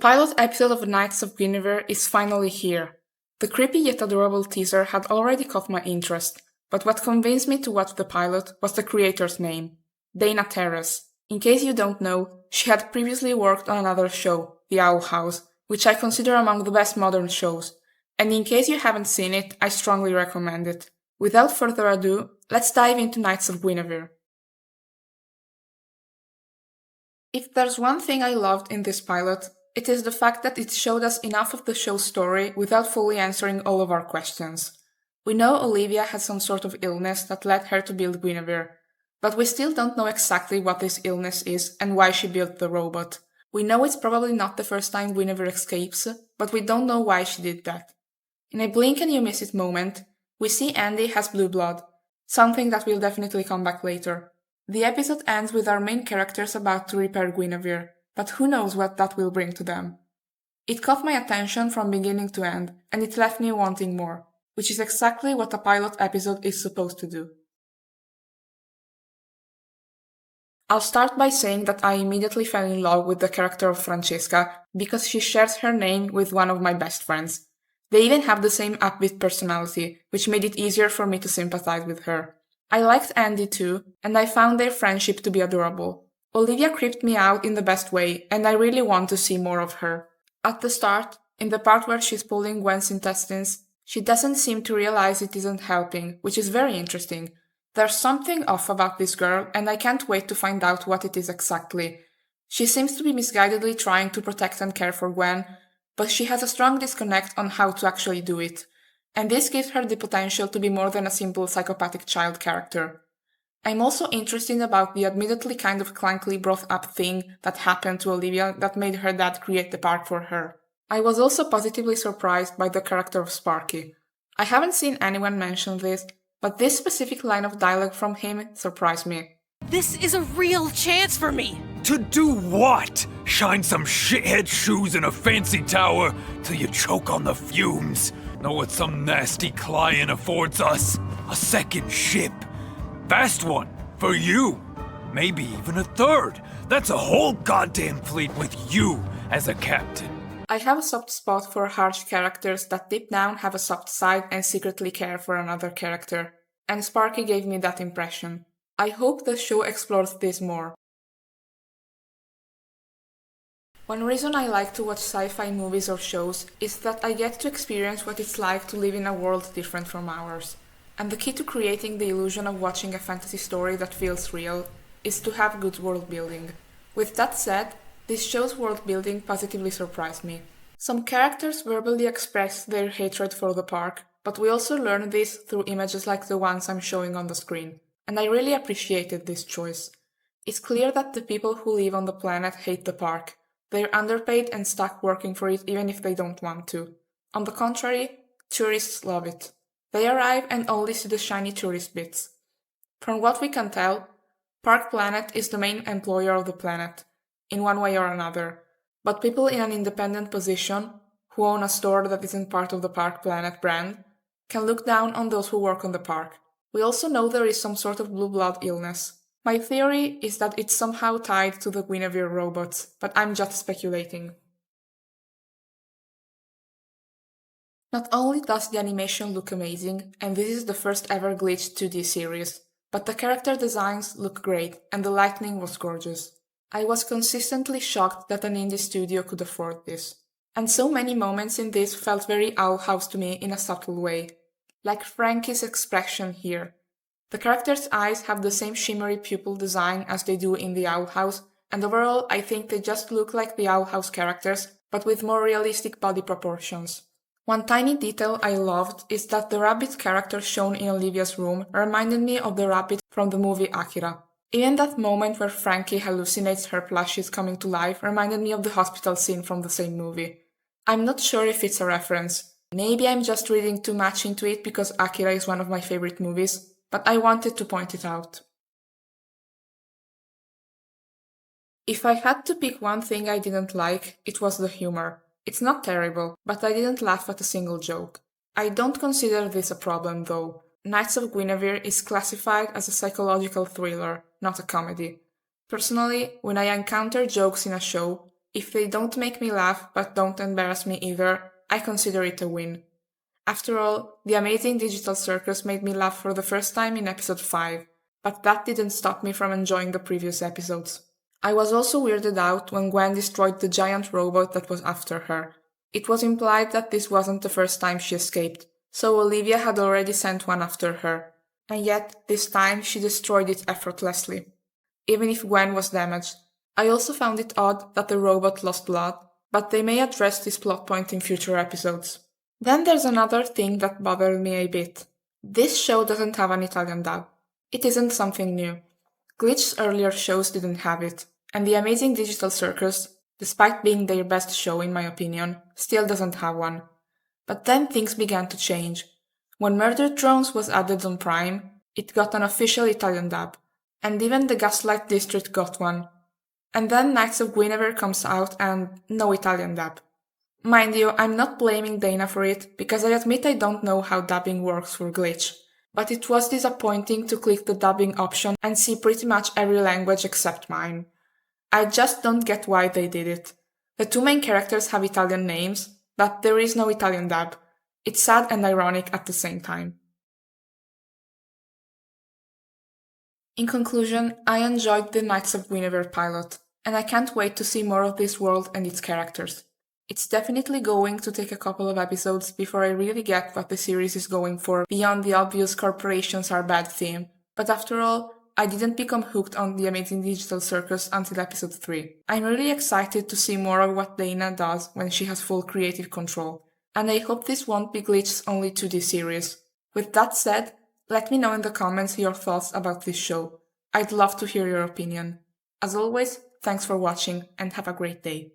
pilot episode of Knights of Guinevere is finally here. The creepy yet adorable teaser had already caught my interest, but what convinced me to watch the pilot was the creator's name, Dana Terrace. In case you don't know, she had previously worked on another show, The Owl House, which I consider among the best modern shows, and in case you haven't seen it, I strongly recommend it. Without further ado, let's dive into Knights of Guinevere. If there's one thing I loved in this pilot, it is the fact that it showed us enough of the show's story without fully answering all of our questions. We know Olivia had some sort of illness that led her to build Guinevere, but we still don't know exactly what this illness is and why she built the robot. We know it's probably not the first time Guinevere escapes, but we don't know why she did that. In a blink and you miss it moment, we see Andy has blue blood, something that will definitely come back later. The episode ends with our main characters about to repair Guinevere, but who knows what that will bring to them. It caught my attention from beginning to end, and it left me wanting more, which is exactly what a pilot episode is supposed to do. I'll start by saying that I immediately fell in love with the character of Francesca because she shares her name with one of my best friends. They even have the same upbeat personality, which made it easier for me to sympathize with her. I liked Andy too, and I found their friendship to be adorable. Olivia creeped me out in the best way, and I really want to see more of her. At the start, in the part where she's pulling Gwen's intestines, she doesn't seem to realize it isn't helping, which is very interesting. There's something off about this girl, and I can't wait to find out what it is exactly. She seems to be misguidedly trying to protect and care for Gwen, but she has a strong disconnect on how to actually do it, and this gives her the potential to be more than a simple psychopathic child character. I'm also interested about the admittedly kind of clunkily brought up thing that happened to Olivia that made her dad create the park for her. I was also positively surprised by the character of Sparky. I haven't seen anyone mention this, but this specific line of dialogue from him surprised me. This is a real chance for me! To do what? Shine some shithead shoes in a fancy tower till you choke on the fumes? Know what some nasty client affords us? A second ship. Fast one, for you. Maybe even a third. That's a whole goddamn fleet with you as a captain. I have a soft spot for harsh characters that deep down have a soft side and secretly care for another character, and Sparky gave me that impression. I hope the show explores this more. One reason I like to watch sci-fi movies or shows is that I get to experience what it's like to live in a world different from ours. And the key to creating the illusion of watching a fantasy story that feels real is to have good world building. With that said, this show's world building positively surprised me. Some characters verbally express their hatred for the park, but we also learn this through images like the ones I'm showing on the screen, and I really appreciated this choice. It's clear that the people who live on the planet hate the park. They're underpaid and stuck working for it even if they don't want to. On the contrary, tourists love it. They arrive and only see the shiny tourist bits. From what we can tell, Park Planet is the main employer of the planet, in one way or another, but people in an independent position, who own a store that isn't part of the Park Planet brand, can look down on those who work on the park. We also know there is some sort of blue blood illness. My theory is that it's somehow tied to the Guinevere robots, but I'm just speculating. Not only does the animation look amazing, and this is the first ever glitched 2D series, but the character designs look great and the lighting was gorgeous. I was consistently shocked that an indie studio could afford this. And so many moments in this felt very Owl House to me in a subtle way. Like Frankie's expression here. The character's eyes have the same shimmery pupil design as they do in the Owl House, and overall I think they just look like the Owl House characters, but with more realistic body proportions. One tiny detail I loved is that the rabbit character shown in Olivia's room reminded me of the rabbit from the movie Akira. Even that moment where Frankie hallucinates her plushies coming to life reminded me of the hospital scene from the same movie. I'm not sure if it's a reference. Maybe I'm just reading too much into it because Akira is one of my favorite movies, but I wanted to point it out. If I had to pick one thing I didn't like, it was the humor. It's not terrible, but I didn't laugh at a single joke. I don't consider this a problem though. Knights of Guinevere is classified as a psychological thriller, not a comedy. Personally, when I encounter jokes in a show, If they don't make me laugh but don't embarrass me either, I consider it a win. After all, the amazing digital circus made me laugh for the first time in episode 5, but that didn't stop me from enjoying the previous episodes. I was also weirded out when Gwen destroyed the giant robot that was after her. It was implied that this wasn't the first time she escaped, so Olivia had already sent one after her, and yet this time she destroyed it effortlessly, even if Gwen was damaged. I also found it odd that the robot lost blood, but they may address this plot point in future episodes. Then there's another thing that bothered me a bit. This show doesn't have an Italian dub. It isn't something new. Glitch's earlier shows didn't have it, and the Amazing Digital Circus, despite being their best show in my opinion, still doesn't have one. But then things began to change. When Murder Drones was added on Prime, it got an official Italian dub, and even the Gaslight District got one. And then Knights of Guinevere comes out and no Italian dub. Mind you, I'm not blaming Dana for it, because I admit I don't know how dubbing works for Glitch, but it was disappointing to click the dubbing option and see pretty much every language except mine. I just don't get why they did it. The two main characters have Italian names, but there is no Italian dub. It's sad and ironic at the same time. In conclusion, I enjoyed the Knights of Guinevere pilot, and I can't wait to see more of this world and its characters. It's definitely going to take a couple of episodes before I really get what the series is going for beyond the obvious corporations are bad theme, but after all, I didn't become hooked on the Amazing Digital Circus until episode 3. I'm really excited to see more of what Dana does when she has full creative control, and I hope this won't be Glitch's only 2D series. With that said, let me know in the comments your thoughts about this show. I'd love to hear your opinion. As always, thanks for watching and have a great day.